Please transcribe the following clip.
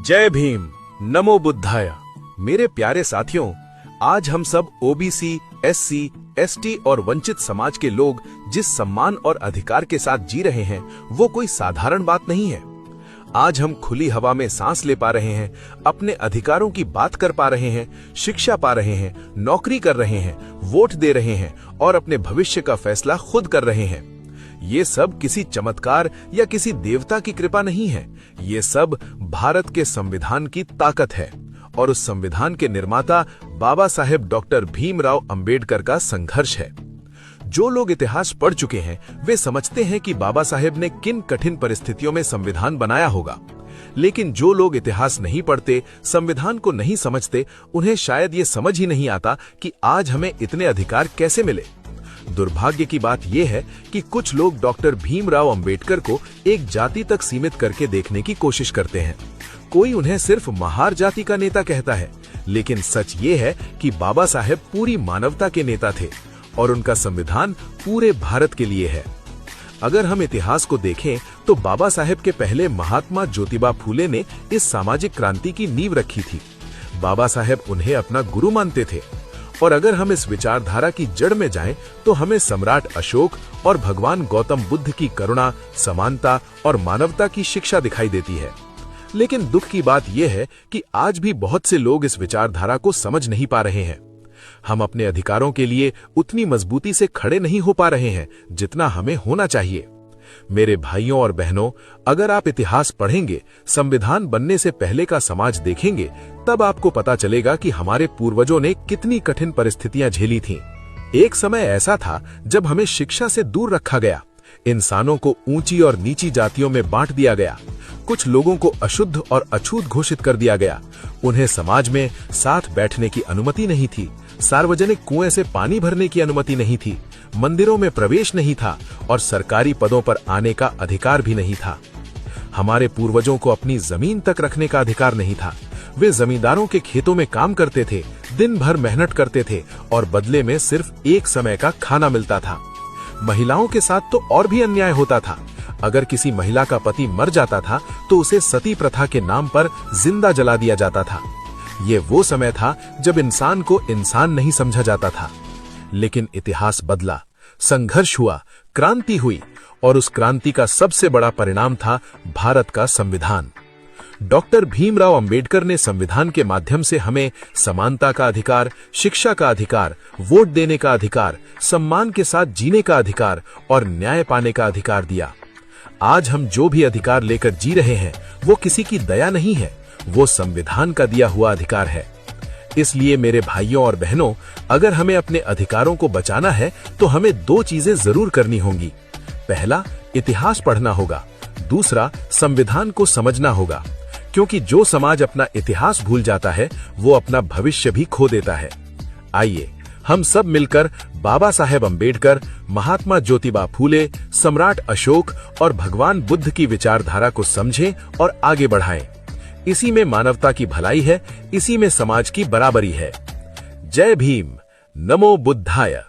जय भीम, नमो बुद्धाय। मेरे प्यारे साथियों, आज हम सब ओबीसी, एससी, एसटी और वंचित समाज के लोग जिस सम्मान और अधिकार के साथ जी रहे हैं, वो कोई साधारण बात नहीं है। आज हम खुली हवा में सांस ले पा रहे हैं, अपने अधिकारों की बात कर पा रहे हैं, शिक्षा पा रहे हैं, नौकरी कर रहे हैं, वोट दे रहे हैं और अपने भविष्य का फैसला खुद कर रहे हैं। ये सब किसी चमत्कार या किसी देवता की कृपा नहीं है। ये सब भारत के संविधान की ताकत है और उस संविधान के निर्माता बाबा साहेब डॉक्टर भीमराव अंबेडकर का संघर्ष है। जो लोग इतिहास पढ़ चुके हैं वे समझते हैं कि बाबा साहेब ने किन कठिन परिस्थितियों में संविधान बनाया होगा, लेकिन जो लोग इतिहास नहीं पढ़ते, संविधान को नहीं समझते, उन्हें शायद ये समझ ही नहीं आता कि आज हमें इतने अधिकार कैसे मिले। दुर्भाग्य की बात यह है कि कुछ लोग डॉक्टर भीमराव अंबेडकर को एक जाति तक सीमित करके देखने की कोशिश करते हैं। कोई उन्हें सिर्फ महार जाति का नेता कहता है, लेकिन सच ये है कि बाबा साहेब पूरी मानवता के नेता थे और उनका संविधान पूरे भारत के लिए है। अगर हम इतिहास को देखें तो बाबा साहेब के पहले महात्मा ज्योतिबा फूले ने इस सामाजिक क्रांति की नींव रखी थी। बाबा साहेब उन्हें अपना गुरु मानते थे और अगर हम इस विचारधारा की जड़ में जाएं तो हमें सम्राट अशोक और भगवान गौतम बुद्ध की करुणा, समानता और मानवता की शिक्षा दिखाई देती है। लेकिन दुख की बात यह है कि आज भी बहुत से लोग इस विचारधारा को समझ नहीं पा रहे हैं। हम अपने अधिकारों के लिए उतनी मजबूती से खड़े नहीं हो पा रहे हैं जितना हमें होना चाहिए। मेरे भाइयों और बहनों, अगर आप इतिहास पढ़ेंगे, संविधान बनने से पहले का समाज देखेंगे, तब आपको पता चलेगा कि हमारे पूर्वजों ने कितनी कठिन परिस्थितियां झेली थीं। एक समय ऐसा था जब हमें शिक्षा से दूर रखा गया, इंसानों को ऊंची और नीची जातियों में बांट दिया गया, कुछ लोगों को अशुद्ध और अछूत घोषित कर दिया गया, उन्हें समाज में साथ बैठने की अनुमति नहीं थी, सार्वजनिक कुएं से पानी भरने की अनुमति नहीं थी, मंदिरों में प्रवेश नहीं था और सरकारी पदों पर आने का अधिकार भी नहीं था। हमारे पूर्वजों को अपनी जमीन तक रखने का अधिकार नहीं था। वे जमींदारों के खेतों में काम करते थे, दिन भर मेहनत करते थे और बदले में सिर्फ एक समय का खाना मिलता था। महिलाओं के साथ तो और भी अन्याय होता था। अगर किसी महिला का पति मर जाता था तो उसे सती प्रथा के नाम पर जिंदा जला दिया जाता था। ये वो समय था जब इंसान को इंसान नहीं समझा जाता था। लेकिन इतिहास बदला, संघर्ष हुआ, क्रांति हुई और उस क्रांति का सबसे बड़ा परिणाम था भारत का संविधान। डॉक्टर भीमराव अंबेडकर ने संविधान के माध्यम से हमें समानता का अधिकार, शिक्षा का अधिकार, वोट देने का अधिकार, सम्मान के साथ जीने का अधिकार और न्याय पाने का अधिकार दिया। आज हम जो भी अधिकार लेकर जी रहे हैं वो किसी की दया नहीं है, वो संविधान का दिया हुआ अधिकार है। इसलिए मेरे भाइयों और बहनों, अगर हमें अपने अधिकारों को बचाना है तो हमें दो चीजें जरूर करनी होंगी। पहला, इतिहास पढ़ना होगा। दूसरा, संविधान को समझना होगा, क्योंकि जो समाज अपना इतिहास भूल जाता है वो अपना भविष्य भी खो देता है। आइए हम सब मिलकर बाबा साहेब अंबेडकर, महात्मा ज्योतिबा फूले, सम्राट अशोक और भगवान बुद्ध की विचारधारा को समझें और आगे बढ़ाएं। इसी में मानवता की भलाई है, इसी में समाज की बराबरी है। जय भीम, नमो बुद्धाय।